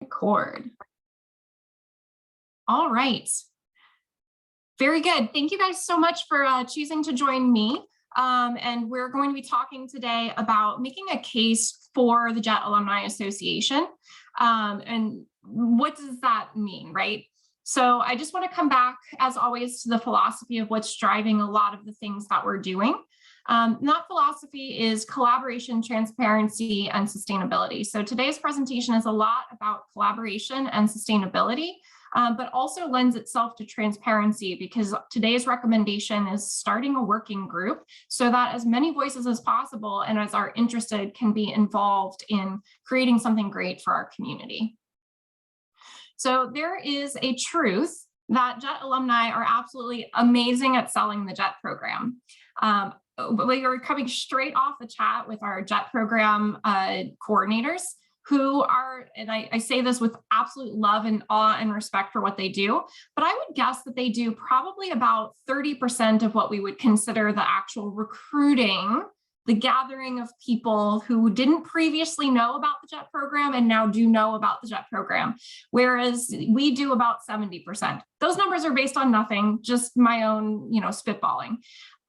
Record. All right. Very good. Thank you guys so much for choosing to join me. And we're going to be talking today about making a case for the JET Alumni Association. And what does that mean, right? So I just want to come back, as always, to the philosophy of what's driving a lot of the things that we're doing. That philosophy is collaboration, transparency, and sustainability. So today's presentation is a lot about collaboration and sustainability, but also lends itself to transparency, because today's recommendation is starting a working group so that as many voices as possible and as are interested can be involved in creating something great for our community. So there is a truth that JET alumni are absolutely amazing at selling the JET program. We are coming straight off the chat with our JET program coordinators, who are, and I say this with absolute love and awe and respect for what they do, but I would guess that they do probably about 30% of what we would consider the actual recruiting, the gathering of people who didn't previously know about the JET program and now do know about the JET program, whereas we do about 70%. Those numbers are based on nothing, just my own, spitballing.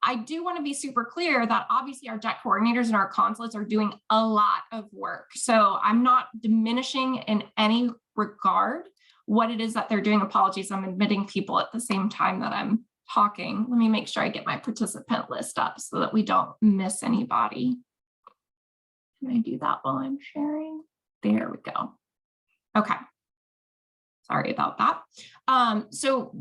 I do want to be super clear that obviously our JET coordinators and our consulates are doing a lot of work. So I'm not diminishing in any regard what it is that they're doing. Apologies, I'm admitting people at the same time that I'm talking. Let me make sure I get my participant list up so that we don't miss anybody. Can I do that while I'm sharing? There we go. Okay. Sorry about that. So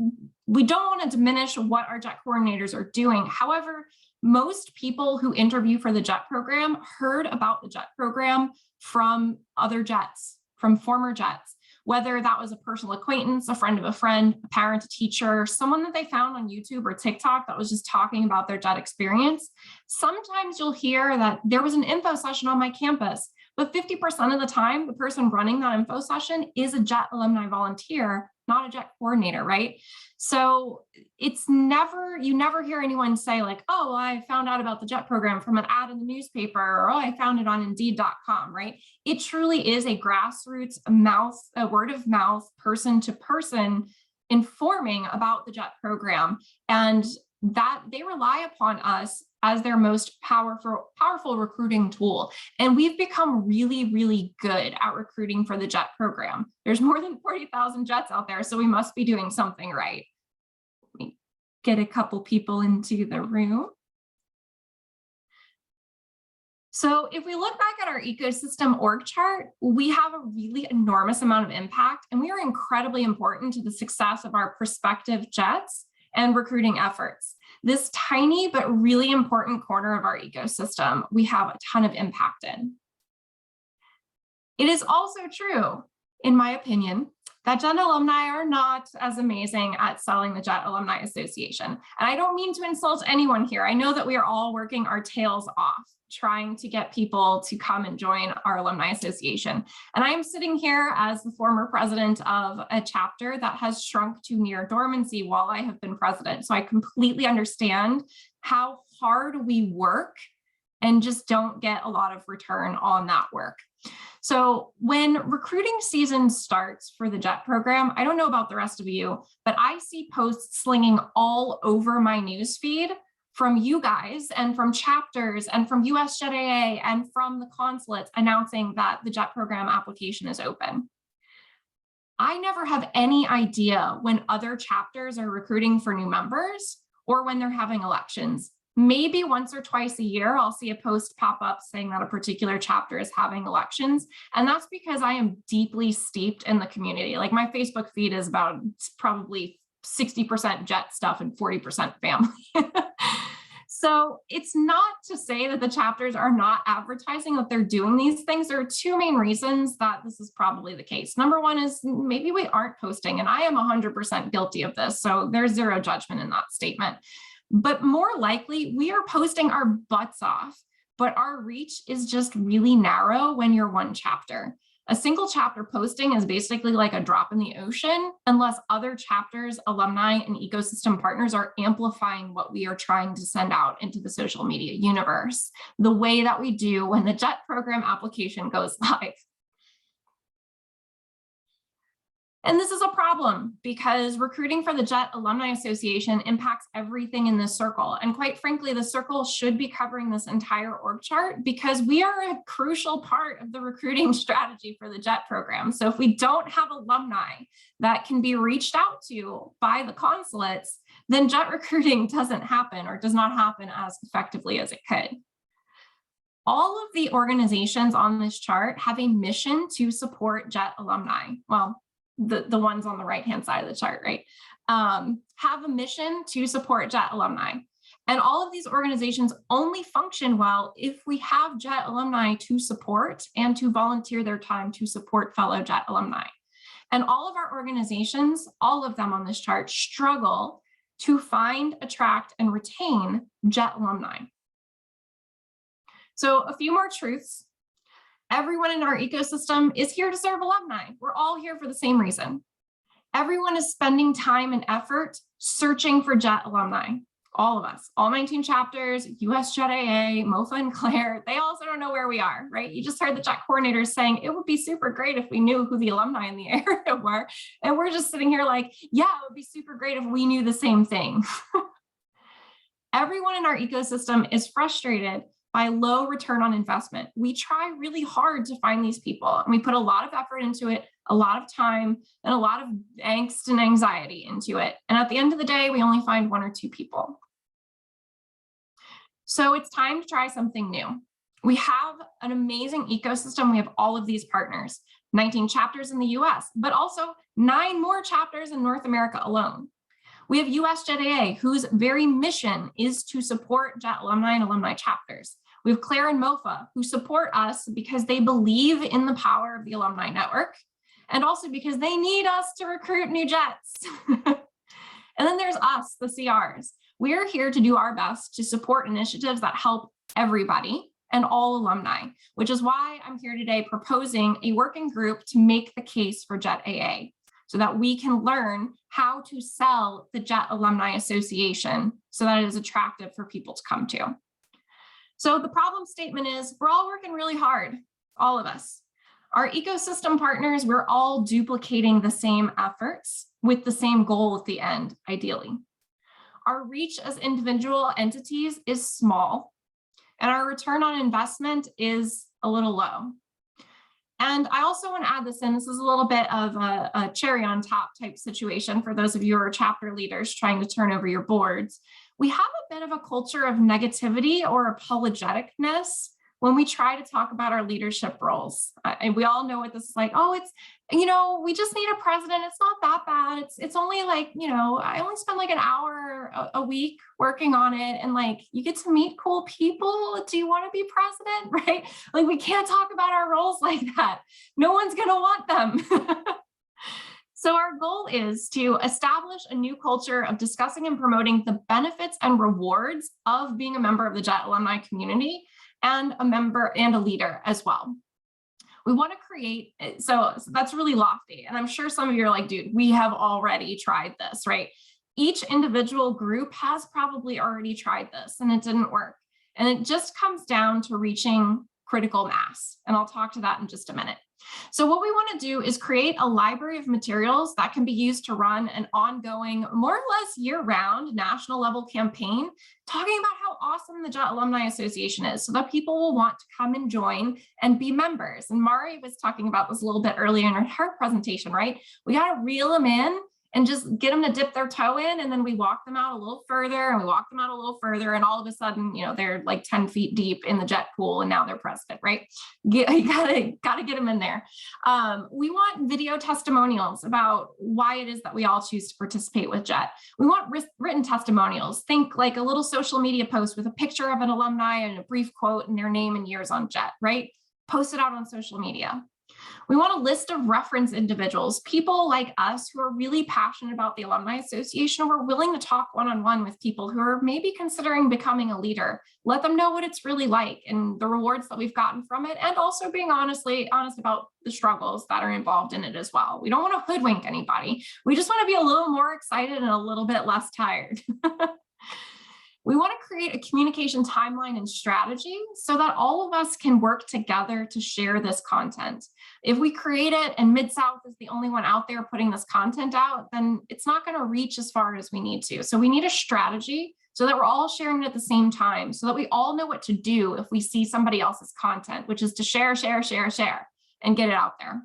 we don't want to diminish what our JET coordinators are doing. However, most people who interview for the JET program heard about the JET program from other JETs, from former JETs, whether that was a personal acquaintance, a friend of a friend, a parent, a teacher, someone that they found on YouTube or TikTok that was just talking about their JET experience. Sometimes you'll hear that there was an info session on my campus, but 50% of the time, the person running that info session is a JET alumni volunteer, not a JET coordinator, right? So it's never, you never hear anyone say like, oh, I found out about the JET program from an ad in the newspaper, or oh, I found it on Indeed.com, right? It truly is a grassroots a word of mouth, person to person informing about the JET program, and that they rely upon us as their most powerful recruiting tool. And we've become really, really good at recruiting for the JET program. There's more than 40,000 JETs out there, so we must be doing something right. Let me get a couple people into the room. So if we look back at our ecosystem org chart, we have a really enormous amount of impact, and we are incredibly important to the success of our prospective JETs and recruiting efforts. This tiny but really important corner of our ecosystem, we have a ton of impact in. It is also true, in my opinion, that JET alumni are not as amazing at selling the JET Alumni Association. And I don't mean to insult anyone here. I know that we are all working our tails off trying to get people to come and join our alumni association. And I am sitting here as the former president of a chapter that has shrunk to near dormancy while I have been president. So I completely understand how hard we work and just don't get a lot of return on that work. So when recruiting season starts for the JET program, I don't know about the rest of you, but I see posts slinging all over my newsfeed from you guys and from chapters and from US JETAA and from the consulates announcing that the JET program application is open. I never have any idea when other chapters are recruiting for new members or when they're having elections. Maybe once or twice a year, I'll see a post pop up saying that a particular chapter is having elections. And that's because I am deeply steeped in the community. Like my Facebook feed is about probably 60% JET stuff and 40% family. So it's not to say that the chapters are not advertising that they're doing these things. There are two main reasons that this is probably the case. Number one is maybe we aren't posting, and I am 100% guilty of this. So there's zero judgment in that statement. But more likely, we are posting our butts off, but our reach is just really narrow when you're one chapter. A single chapter posting is basically like a drop in the ocean unless other chapters, alumni, and ecosystem partners are amplifying what we are trying to send out into the social media universe, the way that we do when the JET program application goes live. And this is a problem because recruiting for the JET Alumni Association impacts everything in this circle. And quite frankly, the circle should be covering this entire org chart because we are a crucial part of the recruiting strategy for the JET program. So if we don't have alumni that can be reached out to by the consulates, then JET recruiting doesn't happen or does not happen as effectively as it could. All of the organizations on this chart have a mission to support JET alumni. Well, the ones on the right-hand side of the chart, right, have a mission to support JET alumni. And all of these organizations only function well if we have JET alumni to support and to volunteer their time to support fellow JET alumni. And all of our organizations, all of them on this chart, struggle to find, attract, and retain JET alumni. So a few more truths. Everyone in our ecosystem is here to serve alumni. We're all here for the same reason. Everyone is spending time and effort searching for JET alumni. All of us, all 19 chapters, US JETAA, MOFA and Claire, they also don't know where we are, right? You just heard the JET coordinators saying it would be super great if we knew who the alumni in the area were. And we're just sitting here like, yeah, it would be super great if we knew the same thing. Everyone in our ecosystem is frustrated by low return on investment. We try really hard to find these people, and we put a lot of effort into it, a lot of time, and a lot of angst and anxiety into it. And at the end of the day, we only find 1 or 2 people. So it's time to try something new. We have an amazing ecosystem. We have all of these partners, 19 chapters in the US, but also 9 more chapters in North America alone. We have US JETAA, whose very mission is to support JET alumni and alumni chapters. We have Claire and MOFA, who support us because they believe in the power of the alumni network, and also because they need us to recruit new JETs. And then there's us, the CRs. We're here to do our best to support initiatives that help everybody and all alumni, which is why I'm here today proposing a working group to make the case for JETAA, so that we can learn how to sell the JET Alumni Association so that it is attractive for people to come to. So the problem statement is we're all working really hard, all of us. Our ecosystem partners, we're all duplicating the same efforts with the same goal at the end, ideally. Our reach as individual entities is small, and our return on investment is a little low. And I also want to add this in. This is a little bit of a cherry on top type situation for those of you who are chapter leaders trying to turn over your boards. We have a bit of a culture of negativity or apologeticness when we try to talk about our leadership roles. And we all know what this is like. Oh, it's, you know, we just need a president. It's not that bad. It's only like, you know, I only spend like an hour a week working on it. And like, you get to meet cool people. Do you want to be president? Right? Like, we can't talk about our roles like that. No one's going to want them. So our goal is to establish a new culture of discussing and promoting the benefits and rewards of being a member of the JET alumni community and a member and a leader as well. We want to create, so that's really lofty. And I'm sure some of you are like, dude, we have already tried this, right? Each individual group has probably already tried this and it didn't work. And it just comes down to reaching critical mass. And I'll talk to that in just a minute. So what we want to do is create a library of materials that can be used to run an ongoing, more or less year-round national level campaign, talking about how awesome the JET Alumni Association is so that people will want to come and join and be members. And Mari was talking about this a little bit earlier in her presentation, right? We got to reel them in and just get them to dip their toe in, and then we walk them out a little further and we walk them out a little further, and all of a sudden, you know, they're like 10 feet deep in the JET pool and now they're president, right? You gotta get them in there. We want video testimonials about why it is that we all choose to participate with JET. We want written testimonials. Think like a little social media post with a picture of an alumni and a brief quote and their name and years on JET, right? Post it out on social media. We want a list of reference individuals, people like us who are really passionate about the Alumni Association, who are willing to talk one-on-one with people who are maybe considering becoming a leader. Let them know what it's really like and the rewards that we've gotten from it, and also being honest about the struggles that are involved in it as well. We don't want to hoodwink anybody. We just want to be a little more excited and a little bit less tired. We want to create a communication timeline and strategy so that all of us can work together to share this content. If we create it and Mid-South is the only one out there putting this content out, then it's not going to reach as far as we need to. So we need a strategy so that we're all sharing it at the same time, so that we all know what to do if we see somebody else's content, which is to share, share, share, share, and get it out there.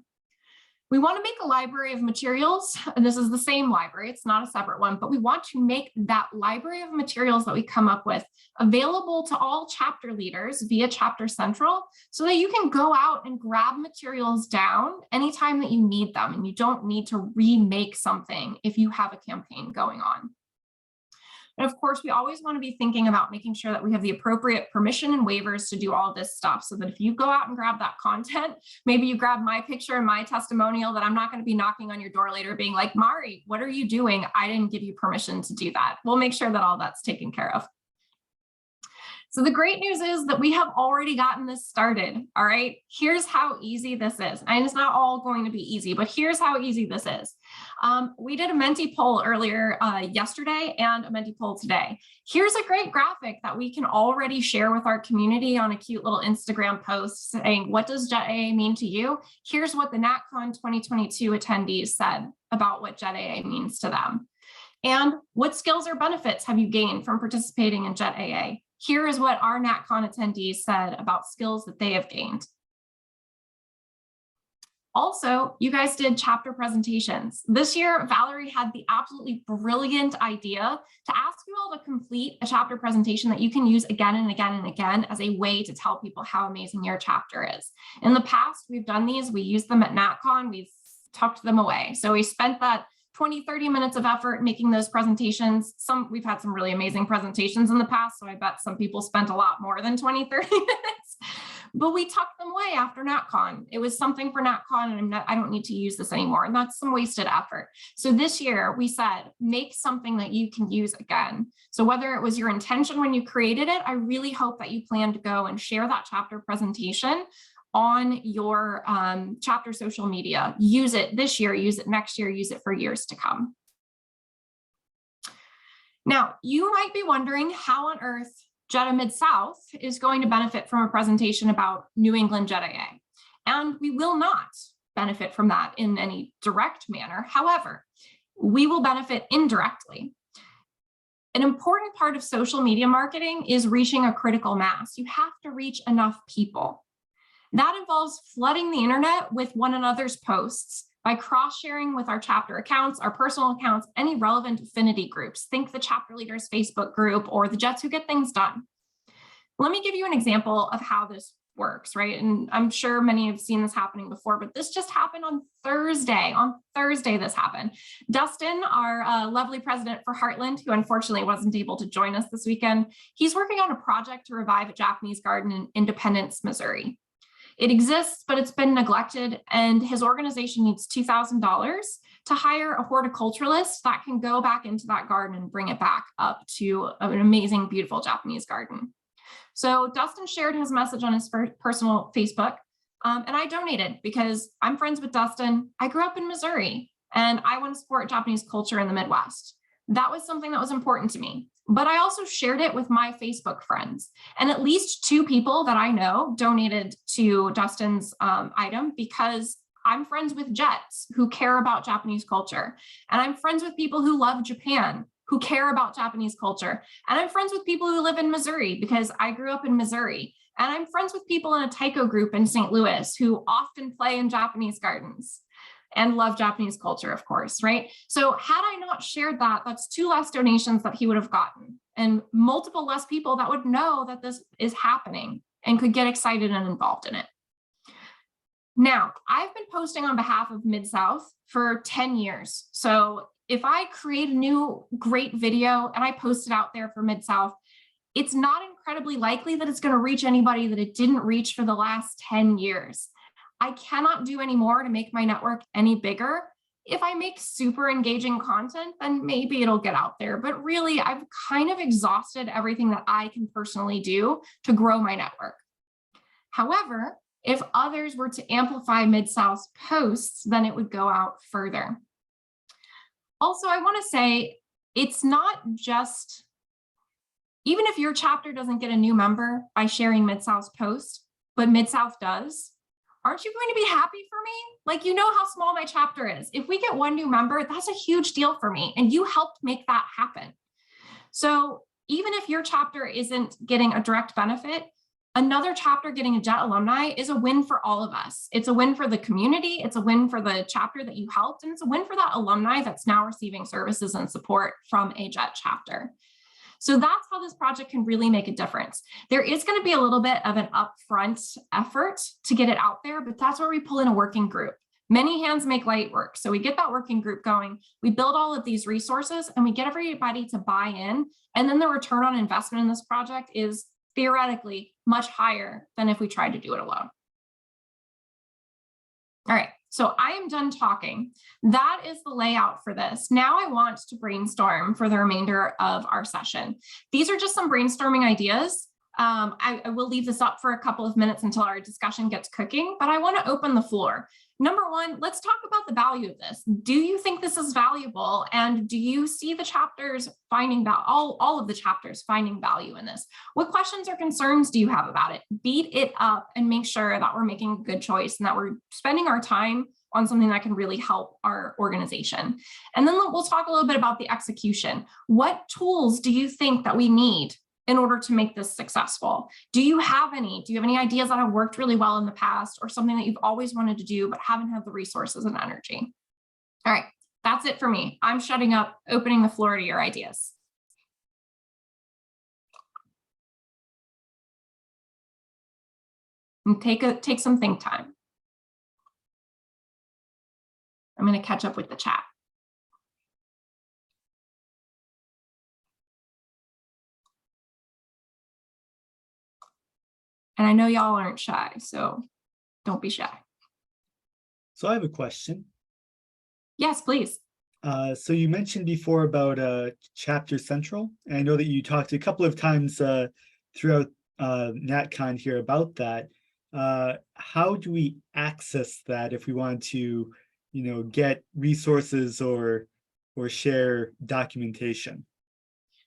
We want to make a library of materials, and this is the same library, it's not a separate one, but we want to make that library of materials that we come up with available to all chapter leaders via Chapter Central, so that you can go out and grab materials down anytime that you need them, and you don't need to remake something if you have a campaign going on. And of course, we always want to be thinking about making sure that we have the appropriate permission and waivers to do all this stuff, so that if you go out and grab that content, maybe you grab my picture and my testimonial, that I'm not going to be knocking on your door later being like, Mari, what are you doing? I didn't give you permission to do that. We'll make sure that all that's taken care of. So the great news is that we have already gotten this started, all right? Here's how easy this is. And it's not all going to be easy, but here's how easy this is. We did a Menti poll earlier yesterday and a Menti poll today. Here's a great graphic that we can already share with our community on a cute little Instagram post saying, what does JETAA mean to you? Here's what the NatCon 2022 attendees said about what JETAA means to them. And what skills or benefits have you gained from participating in JETAA? Here is what our NatCon attendees said about skills that they have gained. Also, you guys did chapter presentations. This year, Valerie had the absolutely brilliant idea to ask you all to complete a chapter presentation that you can use again and again and again as a way to tell people how amazing your chapter is. In the past, we've done these, we used them at NatCon, we've tucked them away. So we spent that 20, 30 minutes of effort making those presentations. We've had some really amazing presentations in the past, so I bet some people spent a lot more than 20, 30 minutes, but we tucked them away after NatCon. It was something for NatCon, and I don't need to use this anymore, and that's some wasted effort. So this year we said, make something that you can use again. So whether it was your intention when you created it, I really hope that you plan to go and share that chapter presentation on your chapter social media. Use it this year, use it next year, use it for years to come. Now, you might be wondering how on earth JETAA Mid-South is going to benefit from a presentation about New England JETAA. And we will not benefit from that in any direct manner. However, we will benefit indirectly. An important part of social media marketing is reaching a critical mass. You have to reach enough people. That involves flooding the internet with one another's posts by cross-sharing with our chapter accounts, our personal accounts, any relevant affinity groups. Think the chapter leaders Facebook group or the Jets Who Get Things Done. Let me give you an example of how this works, right? And I'm sure many have seen this happening before, but this just happened on Thursday. On Thursday, this happened. Dustin, our lovely president for Heartland, who unfortunately wasn't able to join us this weekend, he's working on a project to revive a Japanese garden in Independence, Missouri. It exists, but it's been neglected, and his organization needs $2,000 to hire a horticulturalist that can go back into that garden and bring it back up to an amazing, beautiful Japanese garden. So Dustin shared his message on his personal Facebook, and I donated because I'm friends with Dustin. I grew up in Missouri, and I want to support Japanese culture in the Midwest. That was something that was important to me. But I also shared it with my Facebook friends, and at least 2 people that I know donated to Dustin's item because I'm friends with Jets who care about Japanese culture, and I'm friends with people who love Japan who care about Japanese culture, and I'm friends with people who live in Missouri because I grew up in Missouri, and I'm friends with people in a taiko group in St. Louis who often play in Japanese gardens and love Japanese culture, of course, right? So had I not shared that, that's 2 less donations that he would have gotten, and multiple less people that would know that this is happening and could get excited and involved in it. Now, I've been posting on behalf of Mid-South for 10 years. So if I create a new great video and I post it out there for Mid-South, it's not incredibly likely that it's going to reach anybody that it didn't reach for the last 10 years. I cannot do any more to make my network any bigger. If I make super engaging content, then maybe it'll get out there. But really, I've kind of exhausted everything that I can personally do to grow my network. However, if others were to amplify Mid-South's posts, then it would go out further. Also, I want to say it's not just Even if your chapter doesn't get a new member by sharing Mid-South's post, but Mid-South does, aren't you going to be happy for me? Like, you know how small my chapter is. If we get one new member, that's a huge deal for me. And you helped make that happen. So even if your chapter isn't getting a direct benefit, another chapter getting a JET alumni is a win for all of us. It's a win for the community. It's a win for the chapter that you helped. And it's a win for that alumni that's now receiving services and support from a JET chapter. So that's how this project can really make a difference. There is going to be a little bit of an upfront effort to get it out there, but that's where we pull in a working group. Many hands make light work. So we get that working group going, we build all of these resources, and we get everybody to buy in. And then the return on investment in this project is theoretically much higher than if we tried to do it alone. All right, so I am done talking. That is the layout for this. Now I want to brainstorm for the remainder of our session. These are just some brainstorming ideas. I will leave this up for a couple of minutes until our discussion gets cooking, but I want to open the floor. Number one, let's talk about the value of this. Do you think this is valuable? And do you see the chapters finding value, all of the chapters finding value in this? What questions or concerns do you have about it? Beat it up and make sure that we're making a good choice and that we're spending our time on something that can really help our organization. And then we'll talk a little bit about the execution. What tools do you think that we need in order to make this successful? Do you have any ideas that have worked really well in the past, or something that you've always wanted to do but haven't had the resources and energy? All right, that's it for me. I'm shutting up, opening the floor to your ideas. And take some think time. I'm going to catch up with the chat. And I know y'all aren't shy, so don't be shy. So I have a question. Yes, please. So you mentioned before about Chapter Central, and I know that you talked a couple of times throughout NatCon here about that. How do we access that if we want to, get resources or share documentation?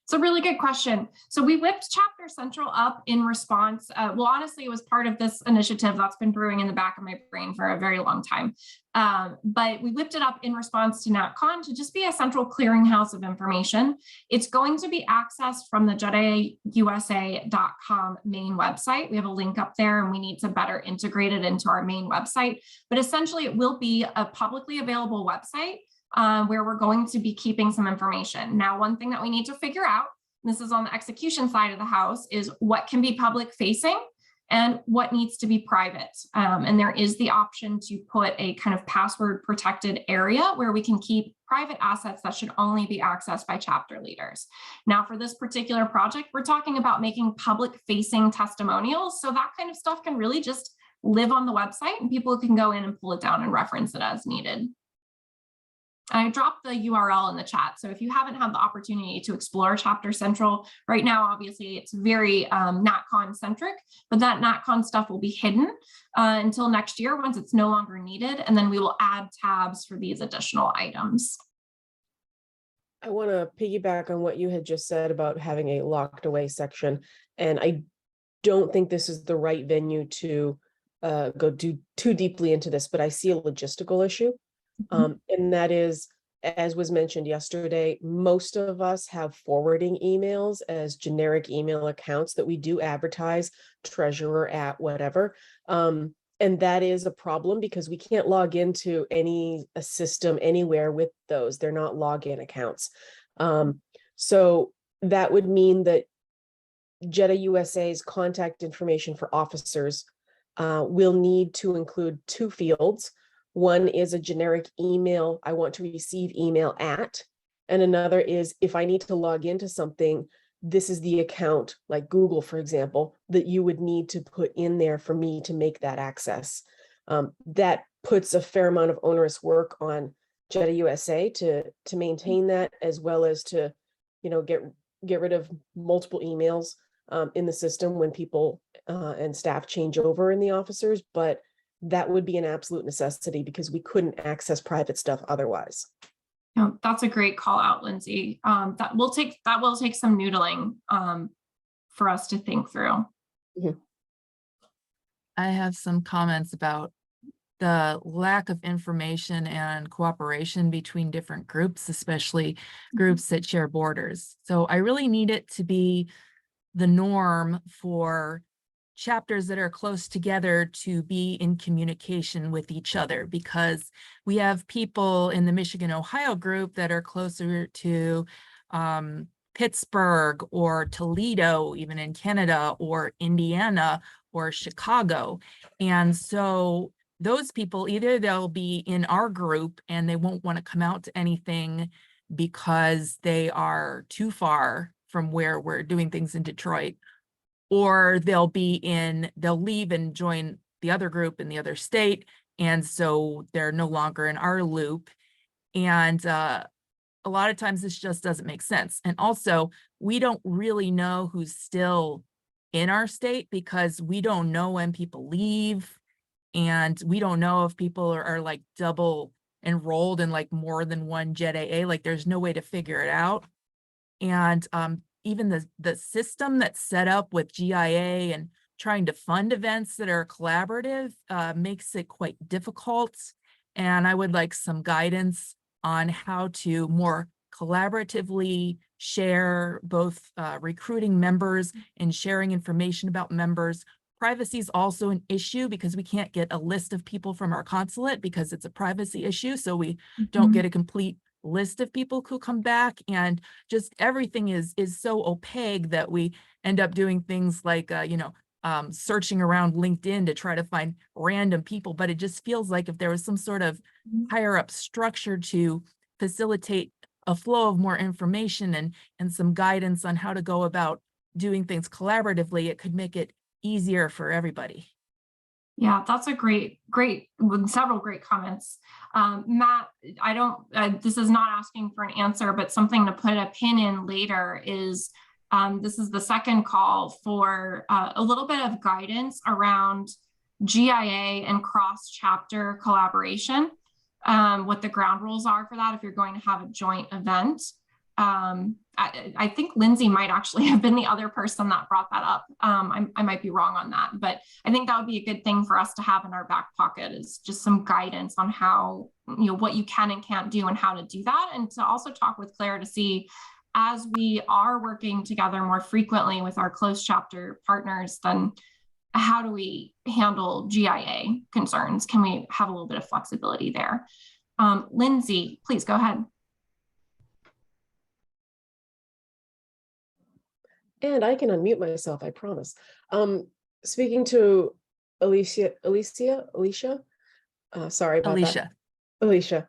It's a really good question. So we whipped Chapter Central up in response. Well, honestly, it was part of this initiative that's been brewing in the back of my brain for a very long time. But we whipped it up in response to NatCon to just be a central clearinghouse of information. It's going to be accessed from the JETAAUSA.com main website. We have a link up there, and we need to better integrate it into our main website. But essentially, it will be a publicly available website where we're going to be keeping some information. Now, one thing that we need to figure out, and this is on the execution side of the house, is what can be public facing and what needs to be private. And there is the option to put a kind of password protected area where we can keep private assets that should only be accessed by chapter leaders. Now, for this particular project, we're talking about making public facing testimonials. So that kind of stuff can really just live on the website, and people can go in and pull it down and reference it as needed. I dropped the URL in the chat. So if you haven't had the opportunity to explore Chapter Central right now, obviously it's very NatCon centric, but that NatCon stuff will be hidden until next year once it's no longer needed. And then we will add tabs for these additional items. I want to piggyback on what you had just said about having a locked away section. And I don't think this is the right venue to go too deeply into this, but I see a logistical issue. And that is, as was mentioned yesterday, most of us have forwarding emails as generic email accounts that we do advertise, treasurer at whatever. And that is a problem because we can't log into a system anywhere with those. They're not login accounts. So that would mean that JETAA USA's contact information for officers will need to include two fields. One is a generic email, I want to receive email at, and another is if I need to log into something, this is the account, like Google, for example, that you would need to put in there for me to make that access. That puts a fair amount of onerous work on JETAA USA to maintain that, as well as to, get rid of multiple emails in the system when people and staff change over in the officers, but that would be an absolute necessity because we couldn't access private stuff otherwise. That's a great call out, Lindsay. That will take some noodling, for us to think through. I have some comments about the lack of information and cooperation between different groups, especially groups that share borders. So I really need it to be the norm for chapters that are close together to be in communication with each other, because we have people in the Michigan, Ohio group that are closer to Pittsburgh or Toledo, even in Canada, or Indiana or Chicago. And so those people, either they'll be in our group and they won't want to come out to anything because they are too far from where we're doing things in Detroit, or they'll leave and join the other group in the other state. And so they're no longer in our loop. And a lot of times this just doesn't make sense. And also, we don't really know who's still in our state because we don't know when people leave. And we don't know if people are like double enrolled in like more than one JETAA. Like there's no way to figure it out. And even the system that's set up with GIA and trying to fund events that are collaborative makes it quite difficult. And I would like some guidance on how to more collaboratively share both recruiting members and sharing information about members. Privacy is also an issue because we can't get a list of people from our consulate because it's a privacy issue. So we don't get a complete list of people who come back, and just everything is so opaque that we end up doing things like, searching around LinkedIn to try to find random people. But it just feels like if there was some sort of higher up structure to facilitate a flow of more information and some guidance on how to go about doing things collaboratively, it could make it easier for everybody. Yeah, that's a great, with several great comments. Matt, this is not asking for an answer, but something to put a pin in later is, this is the second call for a little bit of guidance around GIA and cross-chapter collaboration, what the ground rules are for that if you're going to have a joint event. I think Lindsay might actually have been the other person that brought that up. I might be wrong on that, but I think that would be a good thing for us to have in our back pocket, is just some guidance on how, what you can and can't do and how to do that. And to also talk with Claire to see, as we are working together more frequently with our closed chapter partners, then how do we handle GIA concerns? Can we have a little bit of flexibility there? Lindsay, please go ahead. And I can unmute myself, I promise. Speaking to Alicia, sorry about that. Alicia,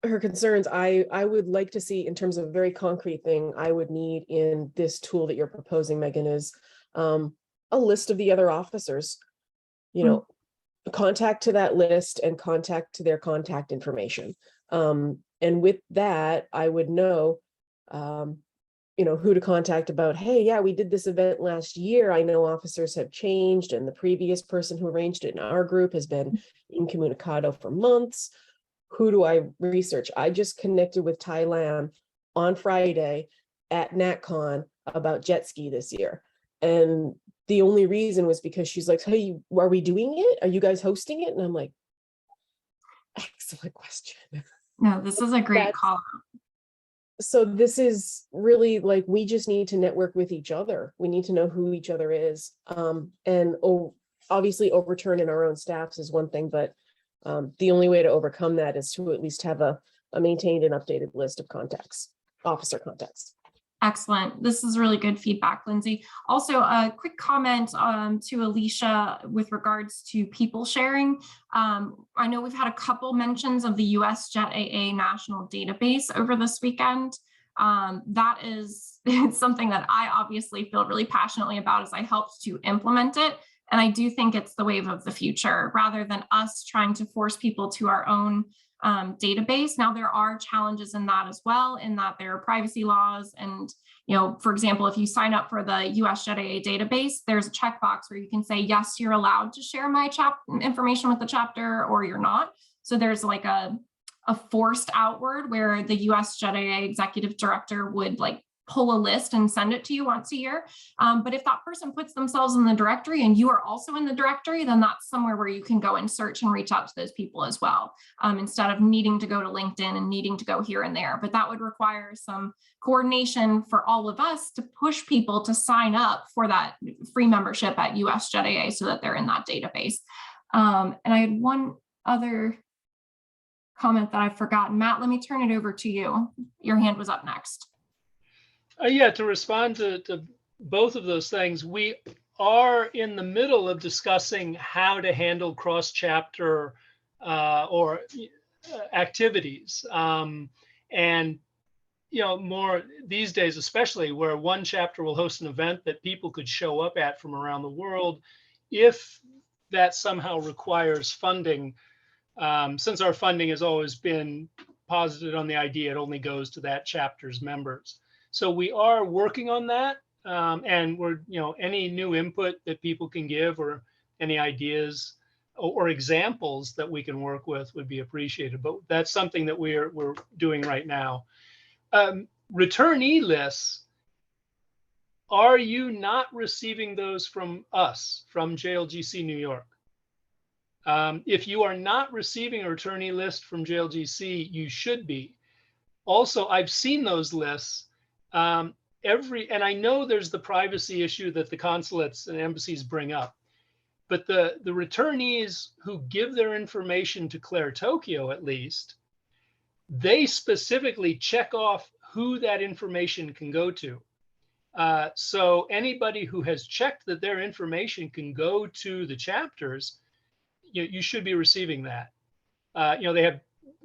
her concerns, I would like to see, in terms of a very concrete thing, I would need in this tool that you're proposing, Megan, is a list of the other officers, contact to that list and contact to their contact information. And with that, I would know, who to contact about, hey, yeah, we did this event last year. I know officers have changed, and the previous person who arranged it in our group has been incommunicado for months. Who do I research? I just connected with Ty Lam on Friday at NatCon about jet ski this year. And the only reason was because she's like, hey, are we doing it? Are you guys hosting it? And I'm like, excellent question. No, this is a great call. So this is really like, we just need to network with each other. We need to know who each other is. And obviously overturning our own staffs is one thing, but the only way to overcome that is to at least have a maintained and updated list of contacts, officer contacts. Excellent. This is really good feedback, Lindsay. Also, a quick comment to Alicia with regards to people sharing. I know we've had a couple mentions of the US JETAA National Database over this weekend. That is something that I obviously feel really passionately about, as I helped to implement it. And I do think it's the wave of the future, rather than us trying to force people to our own database. Now, there are challenges in that as well, in that there are privacy laws. And, for example, if you sign up for the US JETAA database, there's a checkbox where you can say, yes, you're allowed to share my information with the chapter, or you're not. So there's like a forced outward where the US JETAA executive director would pull a list and send it to you once a year. But if that person puts themselves in the directory and you are also in the directory, then that's somewhere where you can go and search and reach out to those people as well, instead of needing to go to LinkedIn and needing to go here and there. But that would require some coordination for all of us to push people to sign up for that free membership at US JETAA so that they're in that database. And I had one other comment that I've forgotten. Matt, let me turn it over to you. Your hand was up next. Yeah, to respond to both of those things, we are in the middle of discussing how to handle cross-chapter or activities. And more these days, especially where one chapter will host an event that people could show up at from around the world, if that somehow requires funding, since our funding has always been posited on the idea it only goes to that chapter's members. So we are working on that, and we're, any new input that people can give or any ideas or examples that we can work with would be appreciated. But that's something that we're doing right now. Returnee lists, are you not receiving those from us, from JLGC New York? If you are not receiving a returnee list from JLGC, you should be. Also, I've seen those lists. And I know there's the privacy issue that the consulates and embassies bring up, but the returnees who give their information to Claire Tokyo, at least, they specifically check off who that information can go to. So anybody who has checked that their information can go to the chapters, you should be receiving that. They have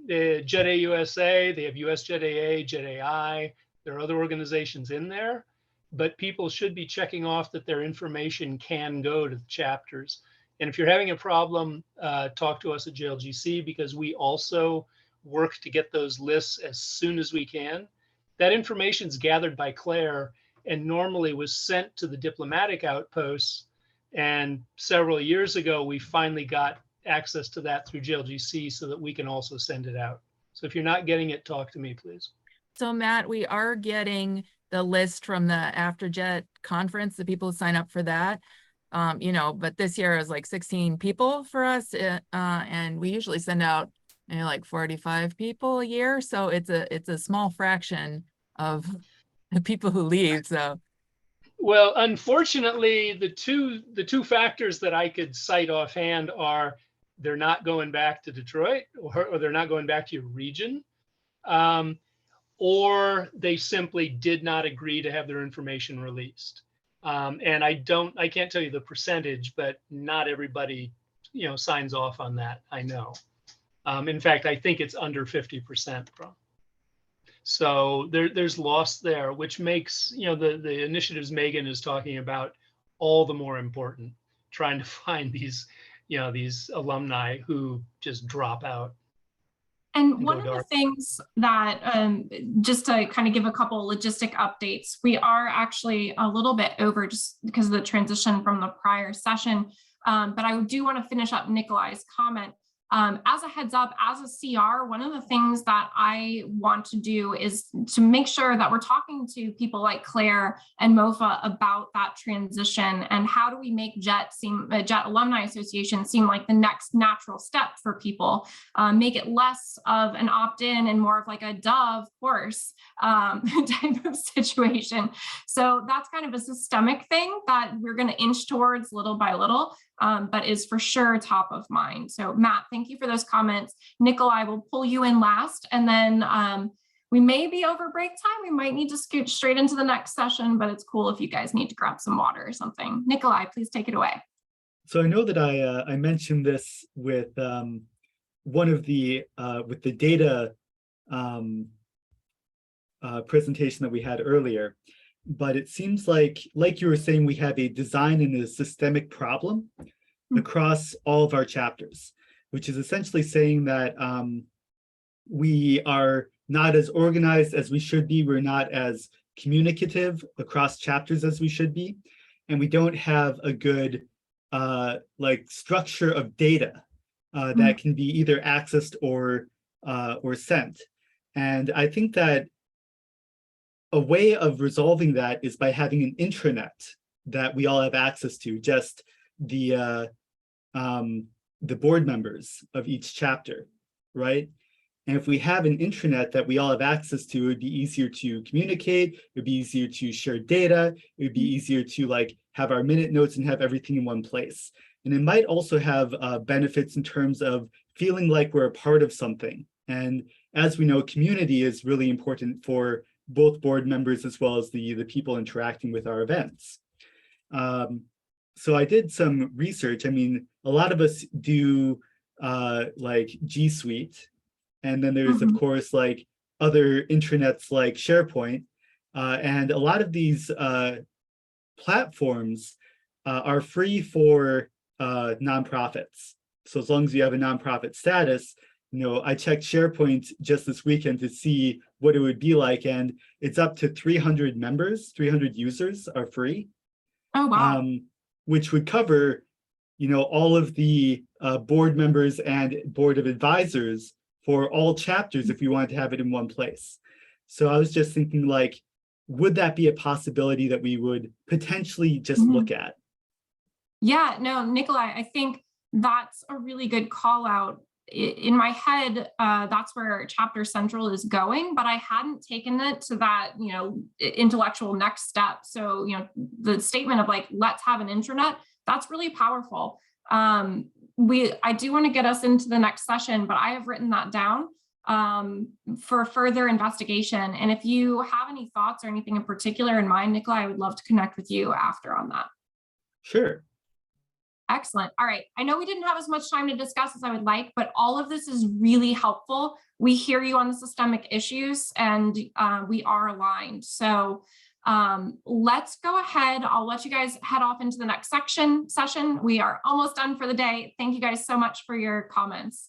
the JETAA USA, they have US JETAA, JETAI. There are other organizations in there, but people should be checking off that their information can go to the chapters. And if you're having a problem, talk to us at JLGC, because we also work to get those lists as soon as we can. That information is gathered by Claire and normally was sent to the diplomatic outposts. And several years ago, we finally got access to that through JLGC so that we can also send it out. So if you're not getting it, talk to me, please. So Matt, we are getting the list from the After JET conference, the people who sign up for that. But this year is like 16 people for us. And we usually send out like 45 people a year. So it's a small fraction of the people who leave. So well, unfortunately, the two factors that I could cite offhand are they're not going back to Detroit, or they're not going back to your region. Or they simply did not agree to have their information released. And I can't tell you the percentage, but not everybody, signs off on that, I know. In fact, I think it's under 50%. So there's loss there, which makes, the initiatives Megan is talking about all the more important, trying to find these, these alumni who just drop out. And one of the things that, just to kind of give a couple logistic updates, we are actually a little bit over just because of the transition from the prior session. But I do want to finish up Nikolai's comment. As a heads up, as a CR, one of the things that I want to do is to make sure that we're talking to people like Claire and MOFA about that transition and how do we make JET Alumni Association seem like the next natural step for people, make it less of an opt-in and more of like a of course type of situation. So that's kind of a systemic thing that we're going to inch towards little by little. But is for sure top of mind. So Matt, thank you for those comments. Nikolai, will pull you in last, and then we may be over break time. We might need to scoot straight into the next session, but it's cool if you guys need to grab some water or something. Nikolai, please take it away. So I know that I mentioned this with one of the with the data presentation that we had earlier. But it seems like you were saying, we have a design and a systemic problem across all of our chapters, which is essentially saying that we are not as organized as we should be. We're not as communicative across chapters as we should be. And we don't have a good structure of data that can be either accessed or sent. And I think that a way of resolving that is by having an intranet that we all have access to, just the board members of each chapter, right? And if we have an intranet that we all have access to, it'd be easier to communicate, it'd be easier to share data, it'd be easier to like have our minute notes and have everything in one place. And it might also have benefits in terms of feeling like we're a part of something. And as we know, community is really important for both board members as well as the people interacting with our events. So I did some research. I mean, a lot of us do like G Suite, and then there's of course like other intranets like SharePoint, and a lot of these platforms are free for nonprofits. So as long as you have a nonprofit status, you know, I checked SharePoint just this weekend to see what it would be like, and it's up to 300 members, 300 users are free. Oh, wow. Which would cover, you know, all of the board members and board of advisors for all chapters if we wanted to have it in one place. So I was just thinking, like, would that be a possibility that we would potentially just look at? Yeah, no, Nikolai, I think that's a really good call out. In my head, that's where Chapter Central is going, but I hadn't taken it to that, you know, intellectual next step. So, you know, the statement of like, let's have an intranet, that's really powerful. I do want to get us into the next session, but I have written that down for further investigation. And if you have any thoughts or anything in particular in mind, Nikolai, I would love to connect with you after on that. Sure. Excellent. All right. I know we didn't have as much time to discuss as I would like, but all of this is really helpful. We hear you on the systemic issues and we are aligned. So let's go ahead. I'll let you guys head off into the next session. We are almost done for the day. Thank you guys so much for your comments.